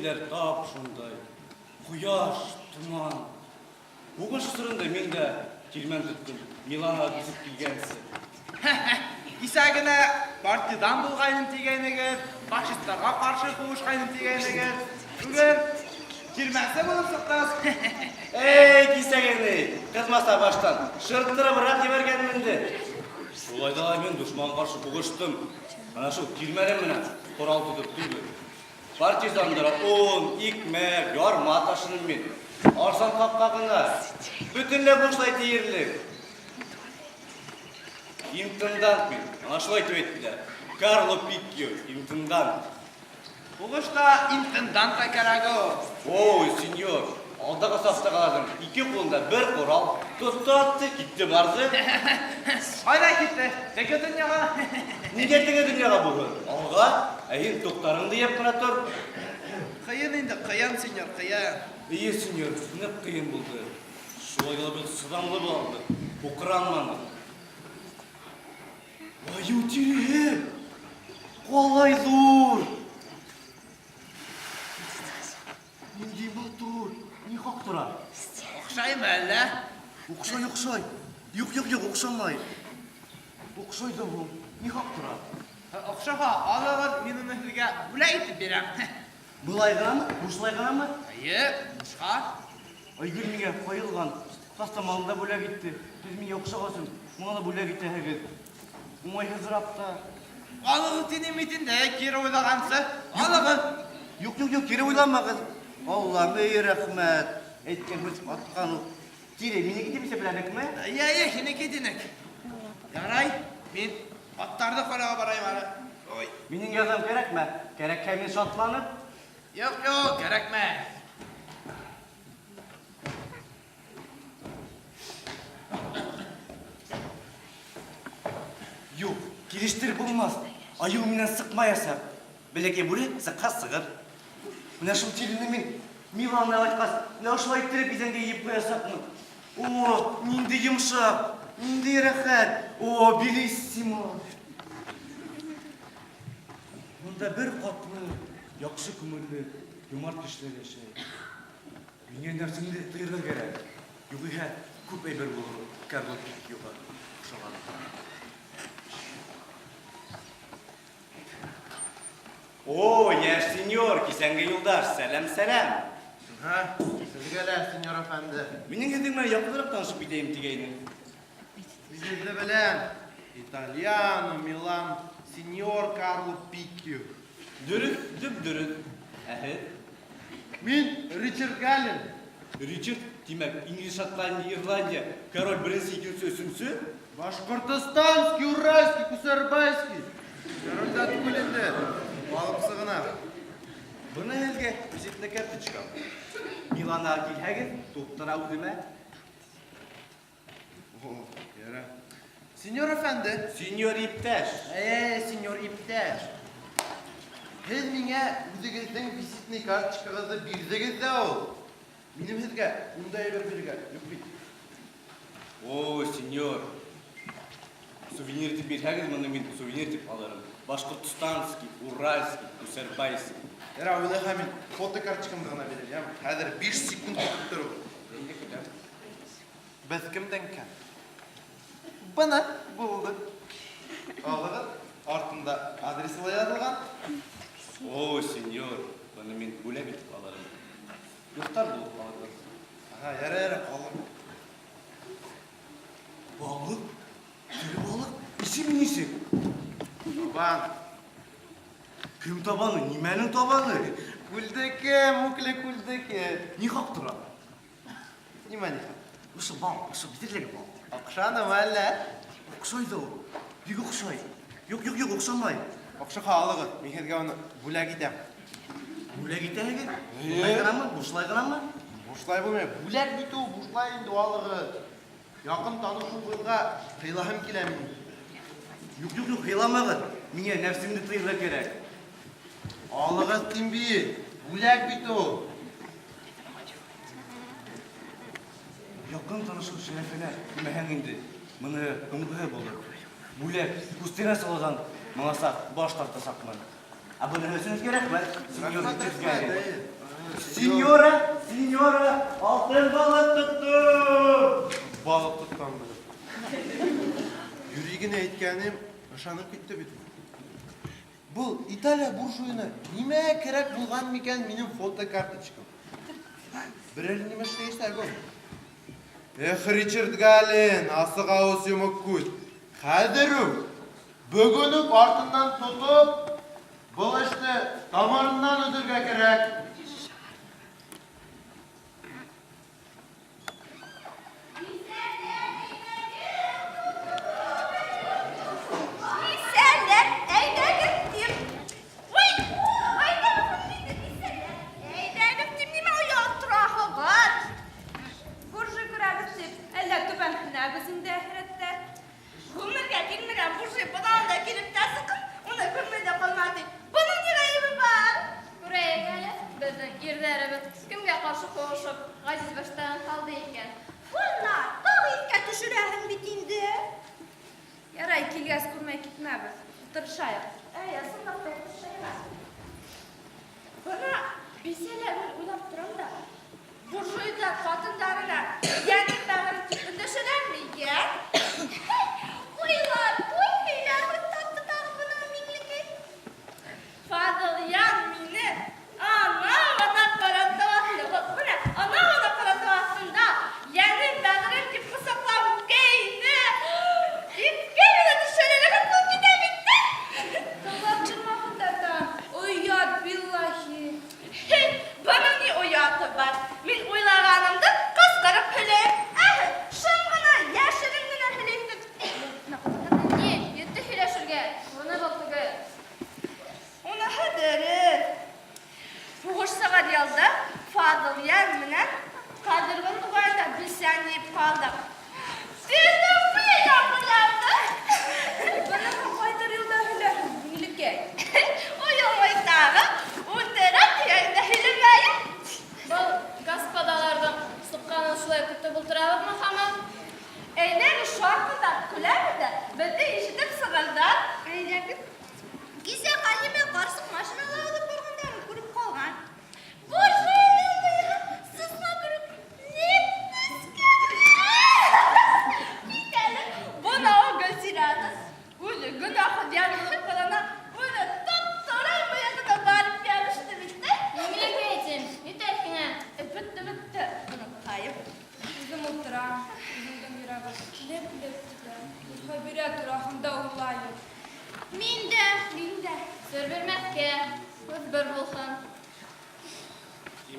Ниетлер тап шундай. Куяш, туман. Бүгін шысырында мен де келмен түттім. Миланға түсіп келгенсі. Исәгіне партидан болғайным тегенігін, фашисттарға қаршы қуышқайным тегенігін, бүгін келмәсе болып сұқтас. Эй, кисәгені, қызмаса баштан, шырттыры бірақ ебергенімді. Солайда мен дұшман қаршы бұғыштым. Ана шо келмәрем міні, қорал тұтып түлді. Партизандыра он, икмәк, ярма ташының мен. Арсан қапқағына, бүтінле бұшлай тейірлік. Интендант мен, анашлай төйттілер. Карло Пиккио, интендант. Бұғышта интендант қайкарағы. Ой, сеньор, алдағы сафта қаладың. Ике қолында бір қорал, тұстатты, кетті барды. Қайда кетті? Теке дүнияға? Неге теге дүнияға бұғын? Алға, әйін тоқтарыңды еп қына тұр. Қиын енді, қиын, сеньор, қиын. Ие, сеньор, сынып қиын болды. Шуайла бір сұдамлы болды. Бұқыранманы. Аю тере, қолай зор. Нендей батыр, не қақ тұра? Оқшай ма әлі? Оқшай, оқшай. Юқ, оқшамай. Оқшай да бұл, не қақ тұра? Оқшаға алығыз менің үхілге бұлай етіп берем. Бұлай ғана ма? Бұшлай ғана ма? Айы, бұшқа. Айгүл менге қойылған. Тастамалында бөлек етті. Біз менге оқшағасын. Мұнада бөлек етті әгіл. Оңай хызырапта. Алығы тенемейтін де кері ойлағансы. Алығы. Юқ, кері ойланма қыз. Алла, мей рахмет. Әйткен біз атқан ұқ. Тере, мене кетемесе біләдік ме? Айы, хене кетінік. Ярай, мен аттарды қораға барайым әрі. Ой. Менің yazам керек ме? Керек кәмен шантланып? Yok, gerek mi? Yok, geliştir bulmaz. Ayı minen sıkmayasa. Belki buraya sıkka sıkır. Mine şu telini min Milan'a aytkas. Ne aşıla ittirip izenge yiyip koyasak mı? O, nindi yumuşak, nindi rahat. O, bilissimo. Bunda bir katlı, yakşı kümürlü, yumart kişiler yaşayır. Dünya nersinde tıyırga gerek. Yuğuya küp eber bulur. Karlo Picchio'ga kuşalan. Oo, yer senyor ki senge yoldaş. Selam. Ha, siz gele, senyor efendi. Benim hedimler yapılarak tanışıp gideyim tigeyini. Biz de bilen. Italiano, Milan, senyor Carlo Picchio. Dürüt, düp. Min Richard Gallin. Richard, demek İngiliz, Şotlandiya, İrlandiya, Karol birinci ikinci üçüncüsü. Башқұртстанский, Уральский, Кусарбайский. Корольдат көлінде. Балып сығына. Buna elge vizitne kartочка. Milana gelhegen, doktora udime. Yere. Senyor efendi. Senyor İpteş. Senyor İpteş. Siz mine üzerinizden vizitne kartçıkağızı birdeğiz de o. Benim sizge, bunda eber birge. Yok bit. Oo, senyor. Suvenir tip bir herkes bana min suvenir tip alırım. Башқұртстанский, Уральский, Кусарбайский. Yere öyle hemen foto kartçıkımı ғана vereceğim. Hadi 5 sekund tutup durun. Biz kimden kan? Bana bulduk. Ağlığı артында adresi yazılgan. Oo, senyor. Bana min bule bitip alırım. Yoktar bulup alırım. Aha, yere kalın. Balık? Deli balık? İsim nesi? Taban. Kim tabanı? Nimenin tabanı? Kuldeke, mukle kuldeke. Ne kaptıra? Nima ne? Nasıl bal? Nasıl bitirler bal? Okşanı valla. Okşaydı o. Bir okşay. Yok, okşamay. Okşu ağlığı. Ben sizge onu bula gidem. Bule gittiğine gel. Bulaygana mı? Buşlaygana mı? Buшлай bulmay. Bula gitu, buшлай indi ağlığı. Yakın tanışım kılga kıylahım kilemin. Yok, hıylamağı. Mine nefsimde tıyırla gerek. Ağlığı timbi. Bula gitu. Yakın tanışım şerefine mehen indi. Mını ıngıhe bulur. Bule, kustine saladan mağasa baş tartasak mı? Aboneliğinizge rahmet. Rahmat, rahmat. Signora, altın balık tuttum. Balık tuttan biri. Yüreğine etkenim ışanıp gitti bit. Bu İtalya burjuyuna nime kerek bulgan miken benim fotokartочкам. Birerli nime işleyişler gol. Richard Galen, asık ağız yumuk kut. Kadir'im, bugünük артından tutup, buluştu, damarından ödürge kerek.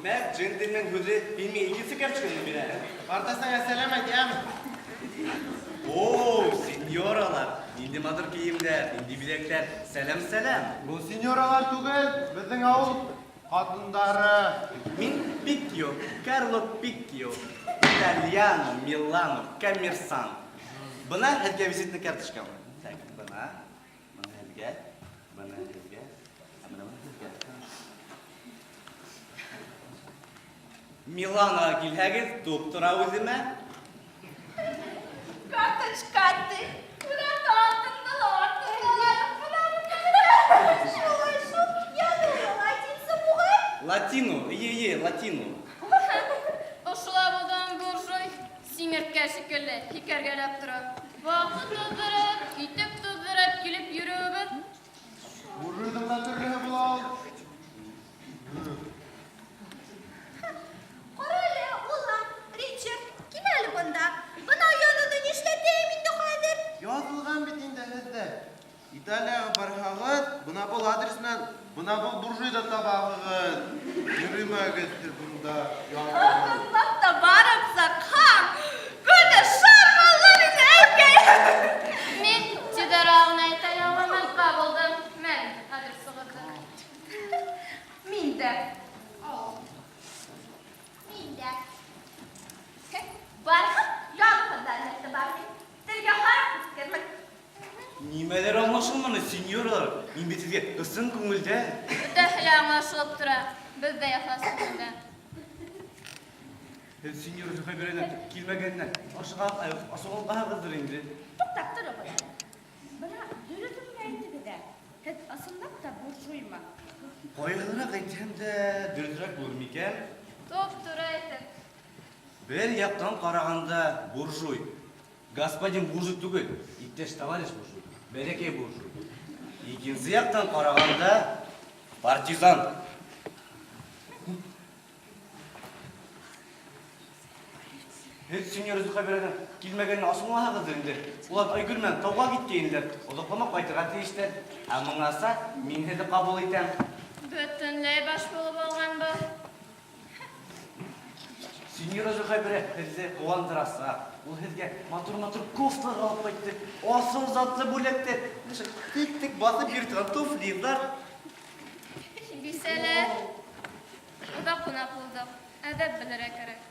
Demek centilmen hüzü filmi ilgisi gerçekten bir yani. Kardeşine selam et ya. Oo, senyoralar. Indimadır kiyimler, indi bilekler. Selam. Bu senyoralar tugel, bizim avul kadınları. Min Picchio, Carlo Picchio, Italiano, Milano, Commerçant. Buna Helge vizitli kartuşkam. Tak, buna Helge, buna Helge. Milano'ya gilhegez, doktora özüme. Карточкаты. Burada altındalar. Latino, iyi, Latino. Ошла булган буржуй симерткә шикелле һикәргәләп тора. Вакыт туздырып, итеп туздырып килеп йөрүбез. Vururdum da türlü bulal. Qarale, ulan, Richard, kimeli bunda? Buna yolunu işleteyim indi hazır. Yazılgan bitinde hızlı. İtalya'ya barhağıt, buna bol adresmen, buna bol burjuyda tabağıt. Yürüme gitti bunda. Ahınlap da barıpsa kan. Böyle şarmalların erkeği. Мен чидарагына италиялардан кабылдым. Мен хәзер сыгырдым. Minde. Minde. Barhım, yalpından etti barhım. Tilge harf kırmak. Nimeler anlaşılmalı senyoralar. Min sizge ısın көңілде. Бөтә хәле аңлашылып тора. Без дә яхасын инде. Senyor Zühre Biren'e kilmegenden aşağı kızdır indi. Tutak dur o kadar. Bana dürüdüm neydi de. Hep asılmak da burçuyma. Koyulara kaytem de dürdürek olur mu iken? Топ-тура айтып. Bir yaptan karaganda burjuy. Господин буржуй түгел, иптеш товарищ буржуй. Берекей буржуй. İkinci yaptan karaganda партизан. Hiç senior Zühayber'den kilmegeni asılmaha kızırındır. Ulan Aygülmen tavga gittiğinler. Odaklamak baytığa deyişler. Ama asa min hedi kabul etem. Бөтөнләй баш булып алган бу. Senior Zühayber'e hedi kuvandırasa. Ул hediye matur koftalar alıp bayttı. Asıl zatlı bulekte. Tek tek basıp yırtıran tufliyimler. Бисәләр. Уда кунак булдык. Әдәп белергә кирәк.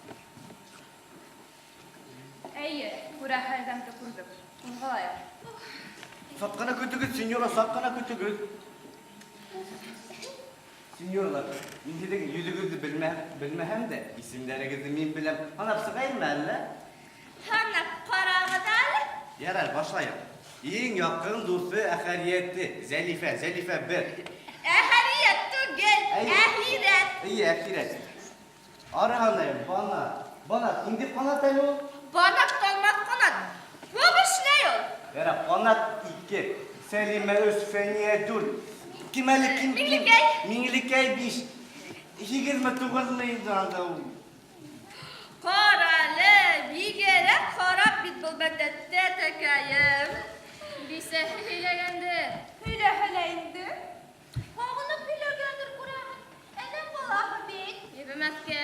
Әйе, күрә хәлдән күрдек. Уңгылая. Satkana kötügüz, signora satkana kötügüz. Signorlar, indideki yüzügüzü bilmehem de isimlerinizi min bilem. Anapsı kayın mı? Hana qarağıdalı. Yarar başlayın. En yakın dostu Əxəriyyətdir. Zəlife bir. Əhriyət tügel, əhiret. İyi Əxirət. Arağandayım bana indi kanat el ol. Banak dolmak kanat. Bu ne yol? Yara kanat iki. Selime Özfeniye dur. Kim? Mingilikay biş. 29'lıydı anda. Qaralı, bigere qarab bit bulbətətdə təkəyim. Бисә һөйләгәндер. Hülə indi. Ağını hüləgəndir qurağın. Ələm qalağı bit. Ебемәскә.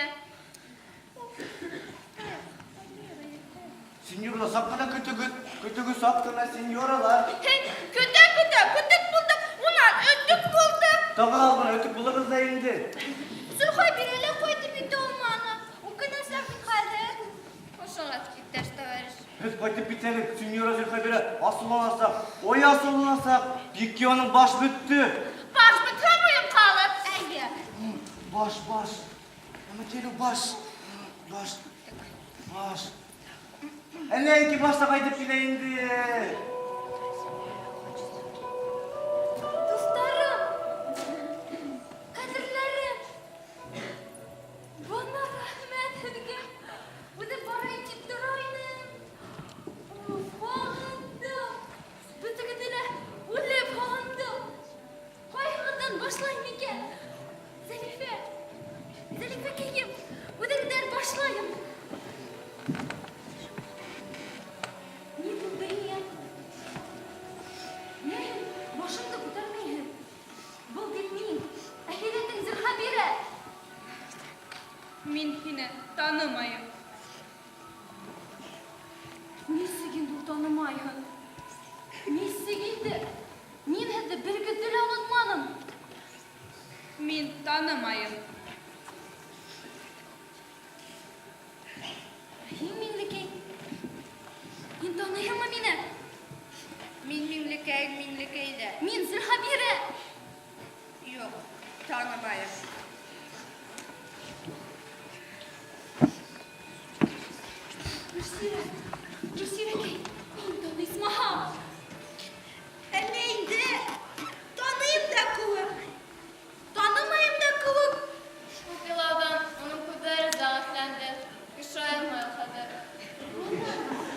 Signora sakkana kötügüz sakkana signoralar. Kütük bulduk. Ulan ötük bulduk. Tağı bana ötüp buluruz da indi. Zülxay bir elə qoydu bit olmanı. O qədər səfin qaldı. Ошоңа иптәш товарищ. Biz kayıtıp bitelim. Signora Zülxaybir'e asılanasak, oya asılanasak. Dükkanın baş büttü. Baş bütün buyum qalıb. Əyə. Baş. Ama geliyor baş. Eller ki başta kayıtıp bile indi. Dostlarım. Kadirlerim. Bana rahmet edin. Bu da bana içip durayım. Fahandım. Bütün gidene ulle fahandım. Hayattan başlayayım iken. Zelife keyim. Bu da gider başlayayım. Ne buradayım? Ne? Başımda kurtarmayın. Бұл бит мин, әхиреттің Зülхабирә. Мин һине танымайым. Нисегенде ул танымайһың? Нисегенде? Мин һеҙҙе бер көндө лә онотманым. Мин танымайым. Һин Миңлекәй. Һин таныйһыңмы мине? Мин Миңлекәй дә. Мин Зülхабирә. Юк, танымайым. Гөлсирәкәй, һин танысмаһа. Әллә инде таныйым да кеүек. Танымайым да кеүек. Шул йоладан уның күҙҙәре зәғифләнде. Ишая алмай хәҙер.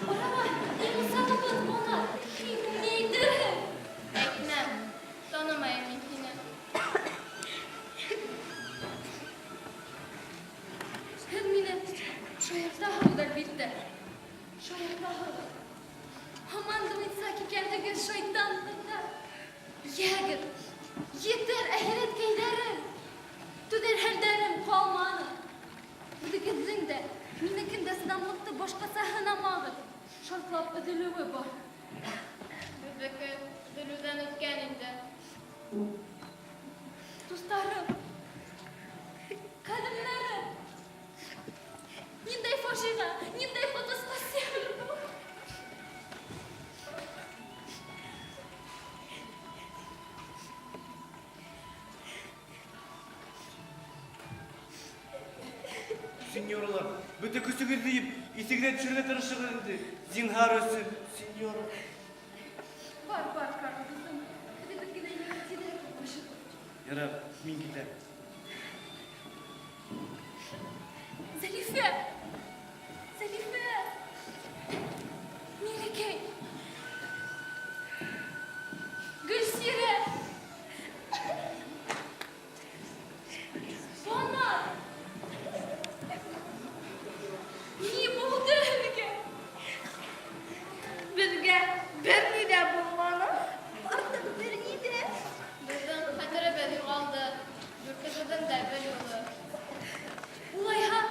Арама, инсаныбыҙ бына. Һин ни әйтерһең? Әйтмәм, танымайым мин һине. Һеҙ мине шаяртаһығыҙ бит. Шаяртаһығыҙ. Һаман дымитса кикәндегеҙ шайтан бында. Йәгеҙ, етер әхирәткәйҙәрем. Түҙер хәлдәрем ҡалманы. Үҙегеҙҙең дә, минекен дә сыҙамлыҡты башҡаса һынамағыҙ. Шартлап өҙөлөүе бар. Беҙҙеке өҙөлөүҙән үткән инде. Дуҫтарым, ҡәҙерләрем, ниндәй фажиғә, ниндәй фотоспасия. Signoralar, bütün küsügüz deyip isigre düşürge tırışıgız indi. Zinhar olsun, signora. Бар, картуфым. Һеҙ бит генә егет Ярар, мин китәм. Зәлифә! Зәлифә! Милекәй! Гөлсирә! Бана! Ни булды һеҙгә? Безгә берни дә булманы. Артык берни дә. Безнең хәтеребез югалды. Дүртебезнең дә бер юлы. Улайһа,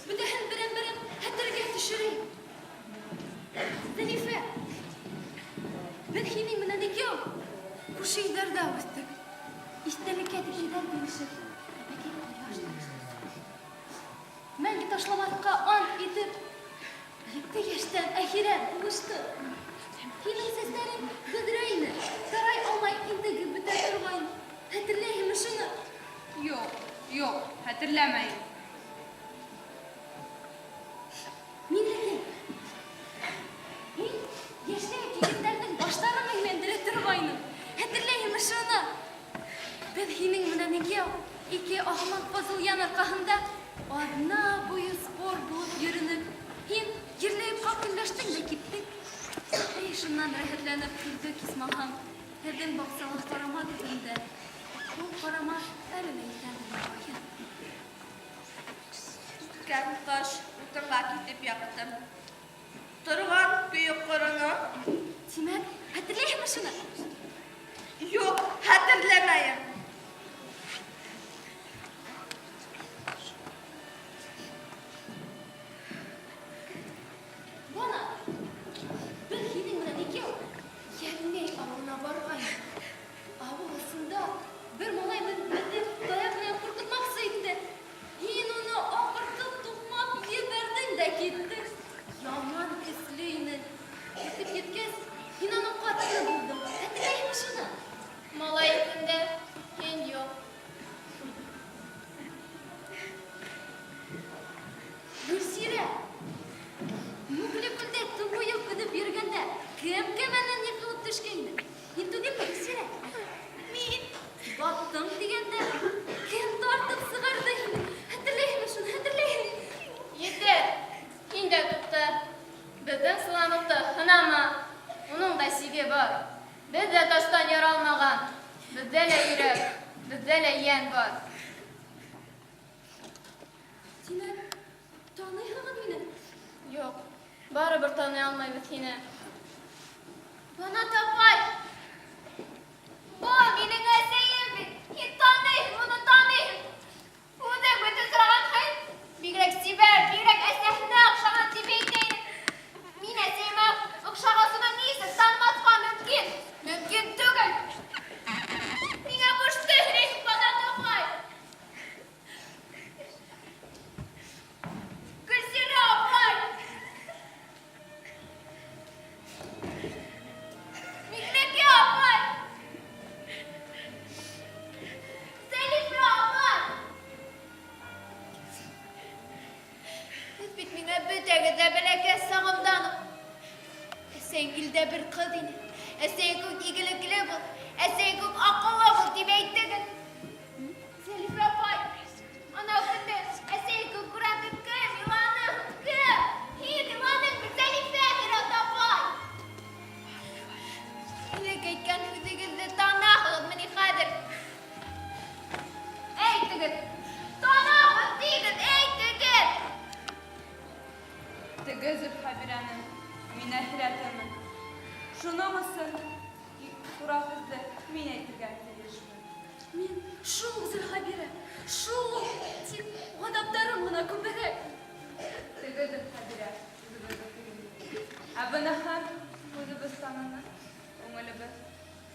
бөтәһен берәм-берәм хәтергә төшерәйек. Зәлифә, без һинең менән икәү күрше өйҙәрҙә үҫтек. Иҫтәлеккә тейҙәр бирешеп, ләкин ҡояш ташланы. Мәңге ташламаҫҡа ант итеп, 7 йәштән әхирәт булышты. Һинең сәстәрең бөҙрә ине, тарай алмай интегеп бөтә торғайны. Хәтерләйһеңме шуны? Юҡ, хәтерләмәйем. Миңлекәй, һин йәшләр егеттәрҙең баштарын әйләндерә торғайның. Хәтерләйһеңме шуны? Беҙ һинең менән икәү, 2 ахмаҡ фазылйан арҡаһында аҙна буйы спор булып йөрөнөк. Һин ерләйеп ҡапылдаштың да киттек. Шунан рәхәтләнеп килдек, исмаһам, һеҙҙең баҡсала ҡарама төбөндә. Ул ҡарама әле лә икәнен ҡайын. Үткән ҡыш утынға китеп яҡтым. Торған көйөк ҡороно. Тимәк, хәтерләйһеңме шуны? Юҡ, хәтерләмәйем. Бана, беҙ һинең менән икәү Йәлмәй ауылына барғайныҡ. Ауыл ысында бер малай беҙҙе таяҡ менән ҡурҡытмаҡсы итте. Һин уны аҡыртып туҡмап ебәрҙең дә киттең. Яман көслө инең. Етеп еткәс, һин уның ҡатыны булдың. Хәтерләйһеңме шуны? Малай исендә, һин юҡ. Гөлсирә, Мүкле күлдә төн буйы көҙөп йөрөгәндә кем кәмәнән йығылып төшкәйне? Һин түгелме, Гөлсирә? Мин баттың дигәндә кем тартып сығарҙы һине? Хәтерләйһеңме шуны? Хәтерләйһеңме? Етер, һин дә туҡта. Беҙҙең сыланлыҡты һынама. Уның да сиге бар. Беҙ ҙә таштан яралмаған. Беҙҙә лә йөрәк, беҙҙә лә йән бар. Тимәк, таныйһығыҙ мине? Юҡ, барыбер таный алмайбыҙ һине. Бана апай! Был минең әсәйем бит. Һин таныйһың, уны таныйһың. Үҙең бөтә сораған һайын бигерәк сибәр, бигерәк әсәһенә оҡшаған тип әйтәйем. Мин әсәйемә оҡшағасына нисек танымаҫҡа мөмкин? Мөмкин түгел. Миңә бушты һөйләйһең, Бана апай. Гөлсирә апай! Миңлекәй апай! Зәлифә апай! Һеҙ бит миңә бөтәгеҙ ҙә бәләкәс сағымдан уҡ. Әсәйең илдә бер ҡыҙ ине. Әсәйең күп игелекле бул, әсәйең күп аҡыллы бул тип әйттегеҙ. Зәлифә апай, анау көндө әсәйең күп күрәнде кем? Иланың кем? Һин иланың бит, Зәлифә Мират апай! Элек әйткән һүҙегеҙҙе танаһығыҙмы ни хәҙер? Әйтегеҙ! Танаһығыҙ тигеҙ, әйтегеҙ! Тегезеп Хәбирәне мин әхирәтемен. Шуның өсөн тура һүҙҙе мин әйтергә тейешмен. Мин шул Зөлхәбирә, шул тик ғаҙаптарым ғына күберәк. Тегезеп Хәбирә, үҙебеҙҙе тегеҙ. Ә быныһы үҙебеҙ таныны, күңелебеҙ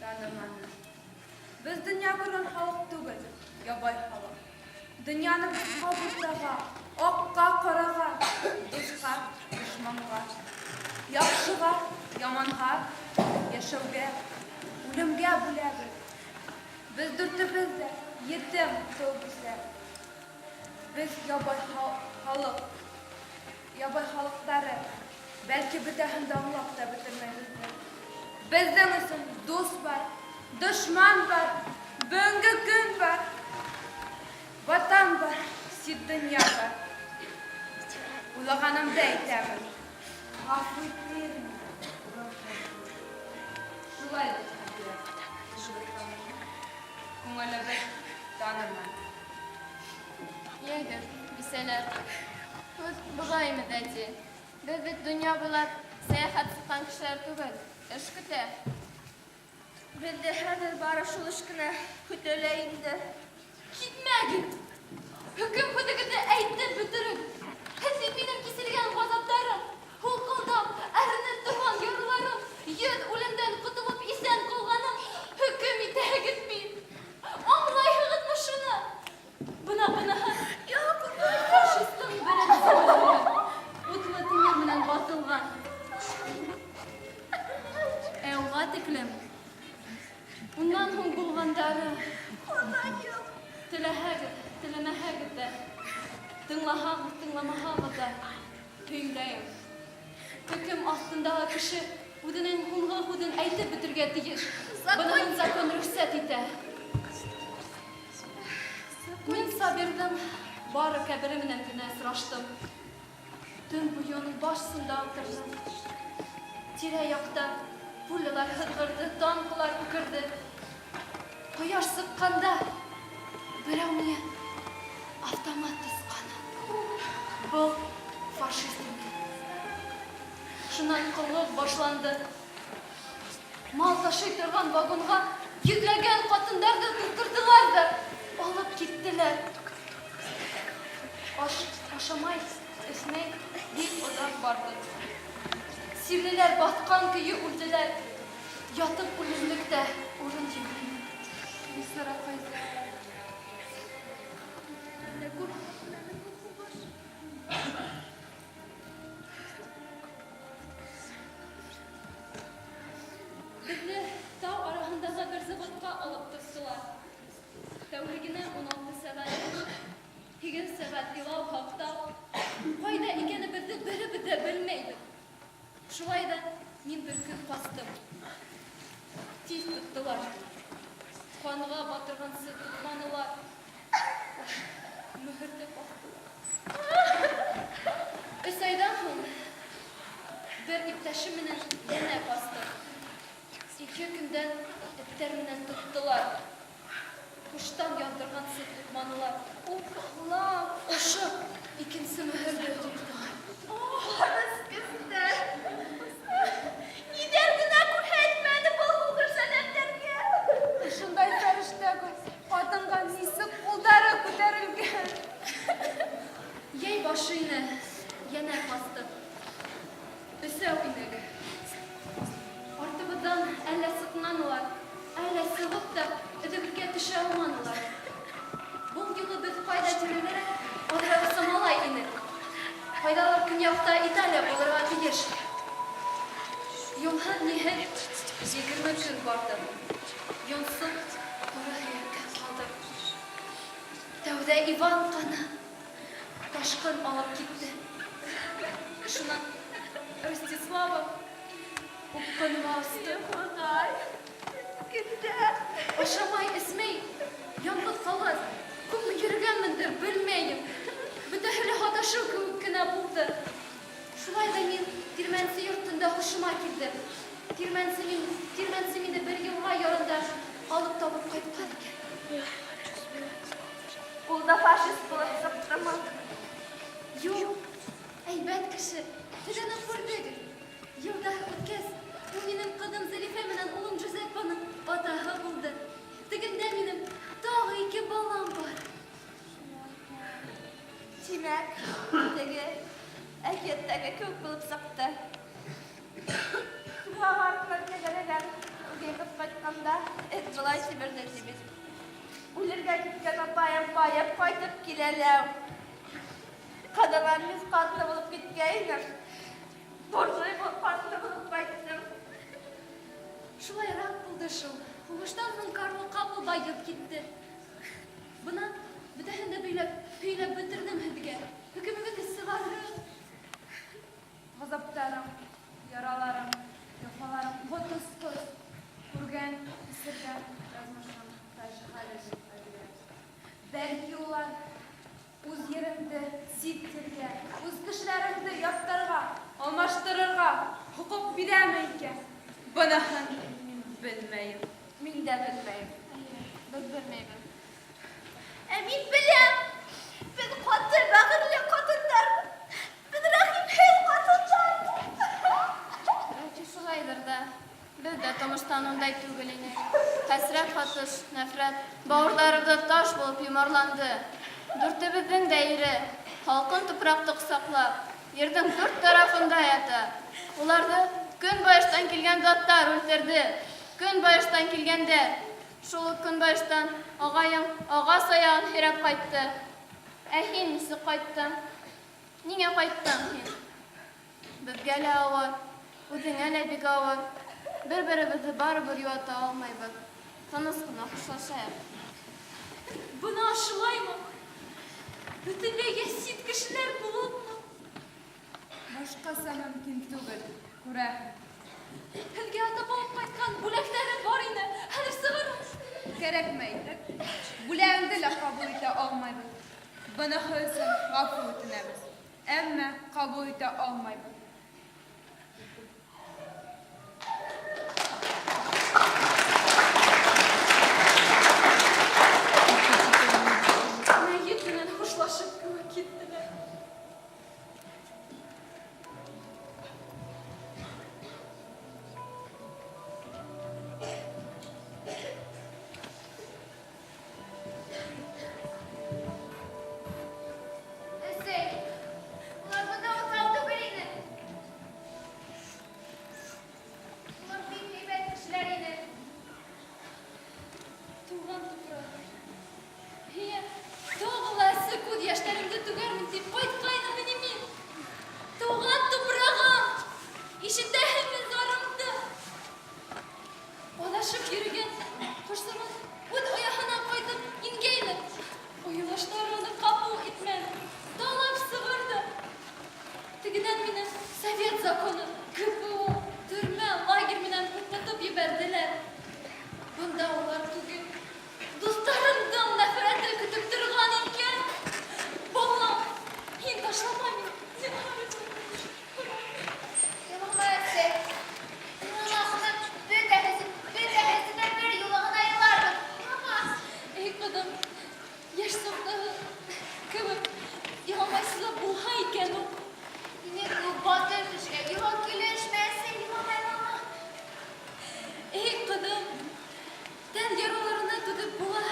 таныманы. Беҙ донъя күргән халыҡ түгел, ябай халыҡ. Донъяны бушҡа бутаға, аҡҡа ҡараға, дусҡа, дошманға, яҡшыға, яманға, йәшәүгә, үлемгә бүләбеҙ. Беҙ дүртебеҙ ҙә етем тыуып үҫәбеҙ. Беҙ ябай халыҡ, ябай халыҡтары, бәлки бөтәһен дә аңлап та бөтөрмәйбеҙ. Беҙҙең өсөн дус бар, дошман бар, Böngü gün var. Vatan var. Sid dünya var. Ulağanımda eytemim. Affetlerim. Şulay da Kumala bir tanımam. Yenge, biseler. Buğayım edeci. Biz dünya bular seyahat sıkan kişiler tübel. Eşkıte. Ben de her bara şul ışkına kütöleyinde. Gitmegin. Hüküm hüdügüde eytti bitirin. Hadi benim kesilgen gazaplarım. Hulkundam, erinip durman yorularım. Yüz ölümden kutulup isen kolganım. Hüküm ite gitmeyin. Anlay hıgıtma şunu. Buna. Yok. Faşistin belediyesi. Utla dünya bilen batılgan. Evga tiklim. Bundan hon bulgandarı. Allah'ım. Tilemehegit de. Tınlamahagı da. Tüyleyim. Hüküm aslında kişi udinin hunga udin eytip bitirge deyir. Bunun zakon rühsat ite. Men sabirdim. Barı kebiriminen güne sıraştım. Dün bu yolun başsında oturdım. Tire yakta pullular hıdgırdı, tanklar bükürdü. Koyar sıkkanda biravniye avtomat sıkana. Bu faşizm. Şundan kıllık başlandı. Mal taşıytırgan vagonga yüklegen katınlar da tuttırdılar da alıp gittiler. Aşamay, esmey, bir odak vardı. Sivriler batkan köyü öldüler. Yatıp ölümlükte orun yemin. Bir sıra fayda. Bizi dağ arasında bir zıvıtka alıp tuttular. Tevhigine 16 sebat, higin sebat ilav hafta. Fayda ikeni biri de bilmeydi. Şulayda min bir gün bastım. Tiz tuttular. Kanığa batırgan sıkıntmanılar. Mühürde baktılar. Üseyden sonra bir iptaşımının yerine bastım. 2 günden ipterminen tuttular. Kuştan yandırgan sıkıntmanılar. Allah! Oşu ikincisi mühürde tuttular. Rızkıstı. Giderdine kur etmedi bu hırsan etterge. Şunday sarıştı. Adınga nisi kuldarı kudarılgen. Yey başıyla yener bastım. Üsev inegi. Artıbıdan elle sıkınanılar. Elle sıvıp da ödükülge düşehumanılar. Bu yılı biz fayda çevirerek odara usamalay iner. Faydalar künyafta İtalya bulurga bilir. Yolha nihet 20 gün vardı. Yonsuz oraya yakın kaldım. Tevde Ivan kanı taşkın alıp gitti. Şuna Rstislava bu kanı bastı. Kuday. Gitti. Aşamay ismey. Yalnız kalır. Kum yürügenmindir bilmeyim. Bütehli hadaşım kümküne buldu. Şulayda min Tirmensi yurtunda hoşuma girdi. Tirmensi'mi de bir yılga yarında alıp talıp kayıpkan iken. Kulda faşist bulup zıptırma. Yok. Elbet kişi. Tedene fırdıgı. Yılda ötkez. Bu benim kadın Zelife menen oğlum Giuseppa'nın atağı buldu. Tıgında benim daha 2 balam var. Çimek. Tegi. Ekettege kök bulup zıptı. Bu havartlar kegeregen. Ugenkıp kaçkanda et bulay sibirde sibir. Ulirge gitken apayam kaytıp kilelev. Kadalarımız katlı bulup gitkeydim. Borcuyu katlı bulup kayttım. Şulay rak buldu şu. Humuştan son karlı kapı bayıp gitti. Buna bir de hende böyle bitirdim hediye. Hükümümü kısıvarım. Gazaplarım, yaralarım, yafalarım, botus toz. Urgen, ısırgan, yazmışım, taşı sittirge, uz kişilerinde yaptırga, almaştırırga, hukuk bileme ike. Bunahın bilmeyim. Min de bilmeyim. Bilmeyim. Emin bilem. Ben katır bakırlı katırlar. Ben rahim hel katırlar. Belki şulaydır da. Biz de tanıştan onday tügülini. Hasret katış, nefret, bağırlarımda taş bulup yumarlandı. Dürtümüzün değeri, halkın tıpraktık saklap, yerдің dört tarafında hayatı. Ularda gün bayıştan kelgen zatlar öldürdü. Gün bayıştan kelgende, şulu gün bayıştan ağayın, ağa sayağın herep kayttı. Hin nisi kayttın? Niye kayttın hin? Bizge le ağır, özüne le big ağır. Bir-birimizi baribir yuata almayız. Tanıskına hoşlaşayıq. Bunu aşılayma. Bütünlüğe sit kişiler bulunma. Başkası mümkün değil. Kureh. Hilge ata boğup kaytkan bulakları var yine. Hadi sığırız. Gerekmeydi. Buleğinde de kabul ete olmaydı. Bana hızın gafur etiniz. Emme kabul ete olmaydı. Meyitinen hoşlaşıp kıma gittiler. Esey, ular bunda otaldı birine. Ular bir kıymet kişilerine. Tuğan toprağı. Hiye, doğulası kud yaşlarımda tügermin deyip koyt kayna benim. Tuğan toprağı. İşinde hemen zarımdı. Olaşıp yürügen. Hoş zaman. Ud oyahına koydum ingeydi. Oyulaşlarını kapı etmem. Dolap sıvırdı. Tigiden mine Sovyet zakonu. Kıpı, türme, lager minen pırtlatıp yiberdiler. Bunda olar tügün. Dostlarımdan nefreti kütüp durgan iken. Boğlam. Hin taşlamayın. Yılma Esey. Bunun aklına bir defesine bir yulağına yıllardı. Ama Ey kadın. Yaş soktağı. Kıvıp. Yalmaysızla bulha iken o. yine bu batır kişiye yulak güleşmezse yılağına ama. Ey kadın. Den yaralarına tutup bula.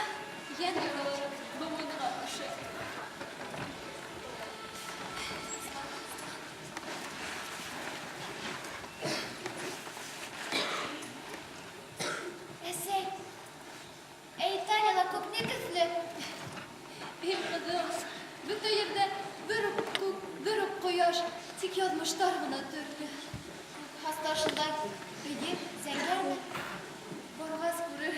Yen yaraları babamın atlışı. Esey. İtalya'da çok ne güzel. Ey kadın. Bütün yerde börük koyar. Tik yazmışlar buna Türk'ü. Hastaşında biri zenger mi? Boğaz kurur.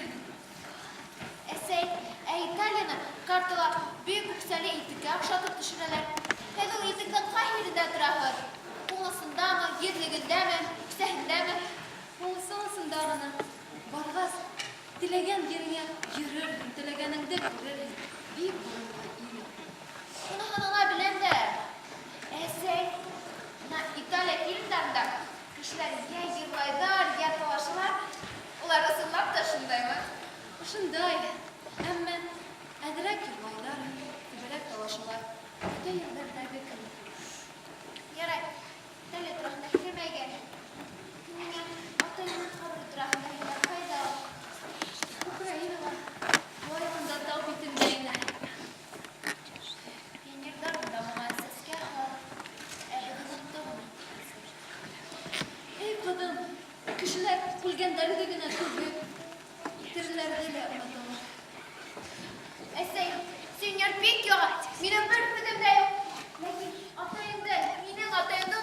Esey, İtalya'nın kartılar büyük yükseli itikle akşatıp düşürürler. Hadi o itikle kahirinde tarafı. Bunlasında mı, yerliginde mi, yükselinde mi? Olsun dağına. Bargaz. Dilegen yerine yürür. Dilegeninde görür. Bir boyunca iyi. Bunu hanıla bilen de. Esey, İtalya filmlerinde kişiler ya yırlaylar, ya dolaşırlar. Ular ısınlap da şunday mı? Şunday. Ama әдірәк yürümaylar. Kübelek dolaşırlar. Öte yerlerdeki kım. Yaray, devlet tarafına girmeye Mine, atayın kabul tarafına gider fayda. Ukraynalar. Bu ayağında dağ bitindeyine. Yenirler bunda muhaseske hal. Ebedin doğum. Ey kadın. Kişiler kulgenleri de güne tübü. Dirileri de unutalım. Esey, senyor pek yok. Mine bir fıdım da yok. Lakin atayın da, mine atayın da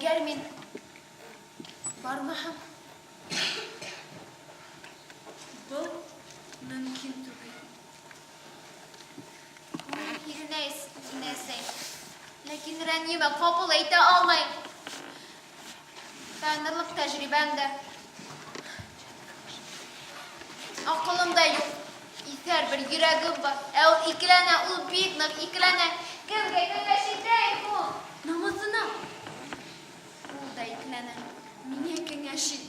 Eğer men barmaham, bu mümkün değil. Neyse. Lakin rengime kabul ete almayın. Tanrılık tecrübemde. Aklımda yok. İter bir yüreğim var. O ikilene, o büyük ikilene. Kimge kıngaşideyim bu. Namazına. O da ikilene. Mine kıngaşid.